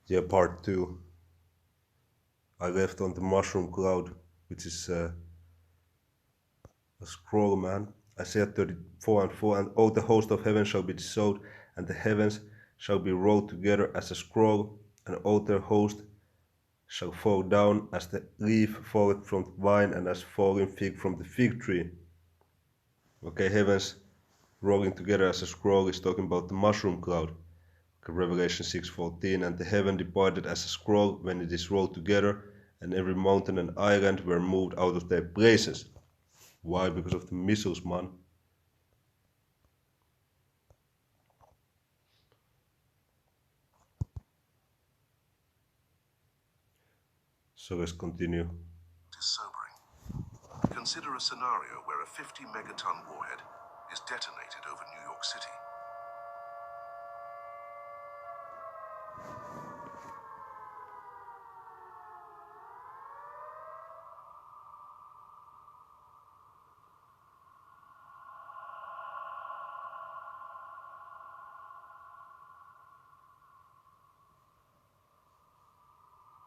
Yeah, part 2. I left on the mushroom cloud, which is a scroll, man. Isaiah 34 and 4, and all the host of heaven shall be dissolved, and the heavens shall be rolled together as a scroll, and all their host shall fall down as the leaf falleth from the vine, and as falling fig from the fig tree. Okay, heavens rolling together as a scroll is talking about the mushroom cloud. Okay, Revelation 6:14, and the heaven departed as a scroll when it is rolled together, and every mountain and island were moved out of their places. Why? Because of the missiles, man. So let's continue. It is sobering. Consider a scenario where a 50 megaton warhead is detonated over New York City.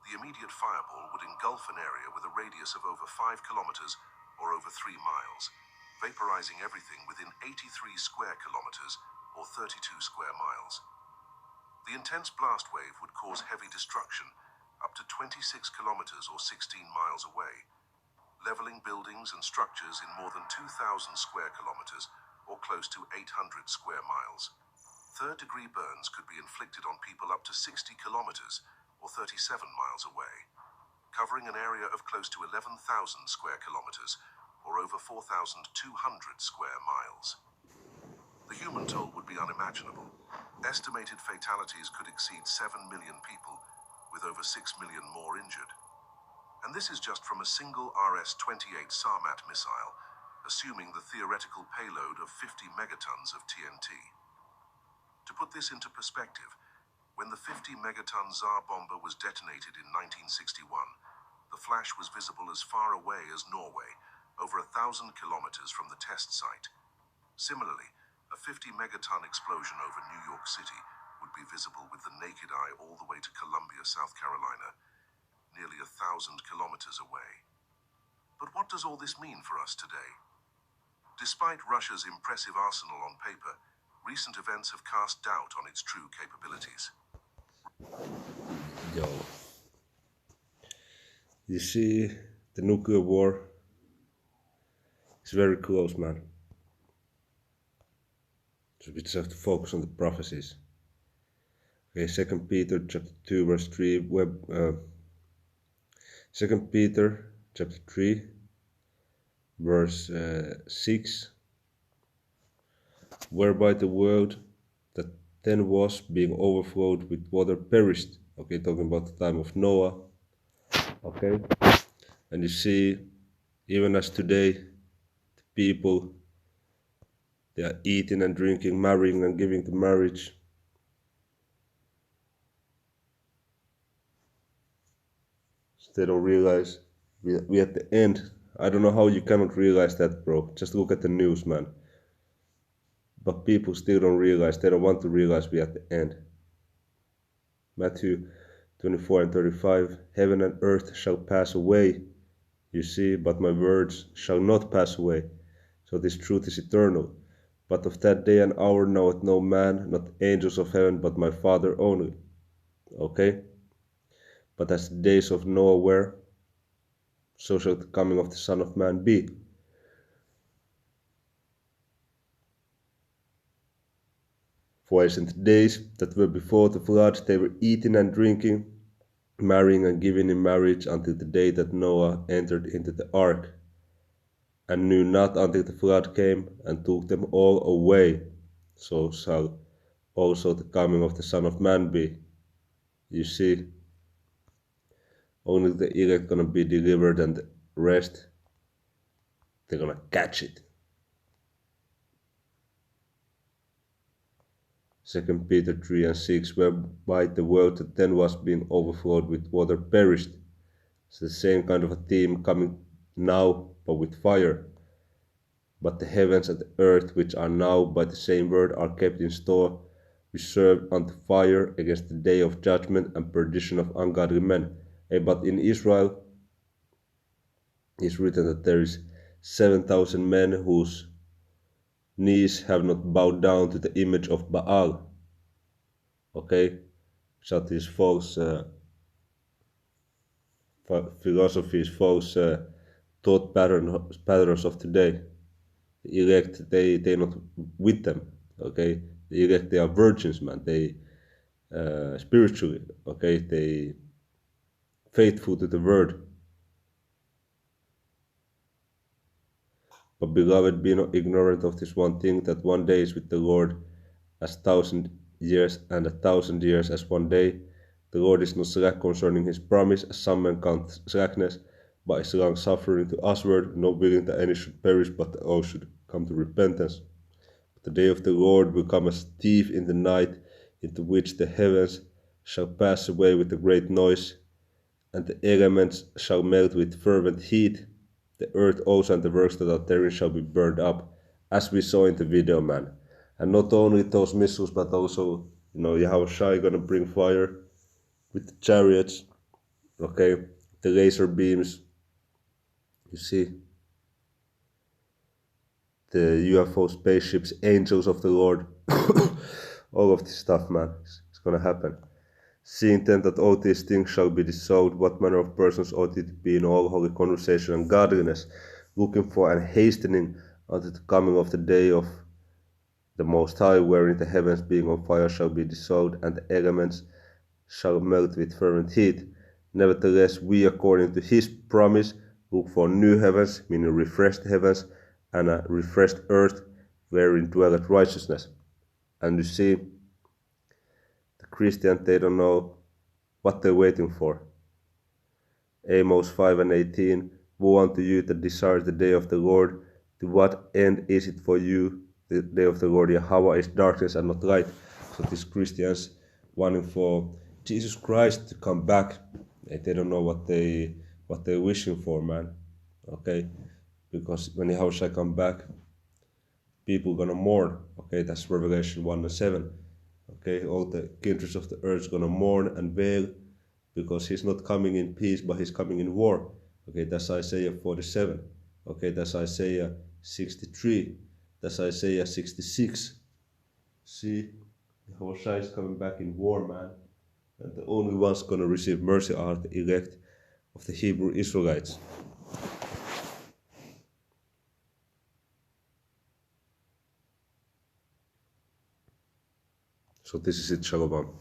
The immediate fireball would engulf an area with a radius of over 5 kilometers or over 3 miles, vaporizing everything within 83 square kilometers or 32 square miles. The intense blast wave would cause heavy destruction up to 26 kilometers or 16 miles away, leveling buildings and structures in more than 2,000 square kilometers or close to 800 square miles. Third-degree burns could be inflicted on people up to 60 kilometers or 37 miles away, covering an area of close to 11,000 square kilometers or over 4,200 square miles. The human toll would be unimaginable. Estimated fatalities could exceed 7 million people, with over 6 million more injured. And this is just from a single RS-28 Sarmat missile, assuming the theoretical payload of 50 megatons of TNT. To put this into perspective, when the 50 megaton Tsar bomber was detonated in 1961, the flash was visible as far away as Norway, over 1,000 kilometers from the test site. Similarly, a 50 megaton explosion over New York City would be visible with the naked eye all the way to Columbia, South Carolina, nearly 1,000 kilometers away. But what does all this mean for us today? Despite Russia's impressive arsenal on paper, recent events have cast doubt on its true capabilities. Yo. You see, the nuclear war is very close, man. So we just have to focus on the prophecies. Okay, 2 Peter chapter 2 verse 3, 2 Peter chapter 3 verse 6, whereby the world that then was being overflowed with water perished. Okay, talking about the time of Noah. Okay, and you see, even as today, the people, they are eating and drinking, marrying and giving to marriage. So they don't realize we at the end. I don't know how you cannot realize that, bro. Just look at the news, man. But people still don't realize, they don't want to realize we at the end. Matthew 24 and 35, heaven and earth shall pass away, you see, but my words shall not pass away. So this truth is eternal. But of that day and hour knoweth no man, not angels of heaven, but my Father only. Okay? But as the days of Noah were, so shall the coming of the Son of Man be. For as in the days that were before the flood, they were eating and drinking, marrying and giving in marriage until the day that Noah entered into the ark, and knew not until the flood came and took them all away. So shall also the coming of the Son of Man be. You see, only the elect gonna be delivered, and the rest, they're gonna catch it. 2 Peter 3 and 6, whereby the world that then was being overflowed with water perished. It's the same kind of a theme coming now, but with fire. But the heavens and the earth, which are now by the same word, are kept in store reserved unto fire against the day of judgment and perdition of ungodly men. But in Israel is written that there is 7,000 men whose knees have not bowed down to the image of Baal. Okay, so these false philosophies, false thought patterns of today. The elect, they not with them. Okay, the elect, they are virgins, man. They spiritually, okay, they faithful to the word. But beloved, be not ignorant of this one thing, that one day is with the Lord as 1,000 years, and 1,000 years as one day. The Lord is not slack concerning his promise, as some men count slackness, but is long suffering to usward, not willing that any should perish, but that all should come to repentance. But the day of the Lord will come as a thief in the night, into which the heavens shall pass away with a great noise, and the elements shall melt with fervent heat. The earth also and the works that are therein shall be burned up, as we saw in the video, man. And not only those missiles, but also, Yahushua gonna bring fire with the chariots, okay, the laser beams, you see, the UFO spaceships, angels of the Lord, all of this stuff, man, it's gonna happen. Seeing then that all these things shall be dissolved, what manner of persons ought it to be in all holy conversation and godliness, looking for and hastening unto the coming of the day of the Most High, wherein the heavens being on fire shall be dissolved, and the elements shall melt with fervent heat. Nevertheless, we, according to his promise, look for new heavens, meaning refreshed heavens, and a refreshed earth, wherein dwelleth righteousness. And you see, the Christians, they don't know what they're waiting for. Amos 5:18, woe unto you that desire the day of the Lord. To what end is it for you? The day of the Lord Yahweh is darkness and not light. So these Christians wanting for Jesus Christ to come back, they don't know what they're wishing for, man. Okay, because when Yahweh come back, people gonna mourn. Okay, that's Revelation 1:7. Okay, all the kindreds of the earth gonna mourn and wail, because he's not coming in peace, but he's coming in war. Okay, that's Isaiah 47. Okay, that's Isaiah 63. That's Isaiah 66. See, Hosea is coming back in war, man. And the only ones gonna receive mercy are the elect of the Hebrew Israelites. So this is it, Shalom.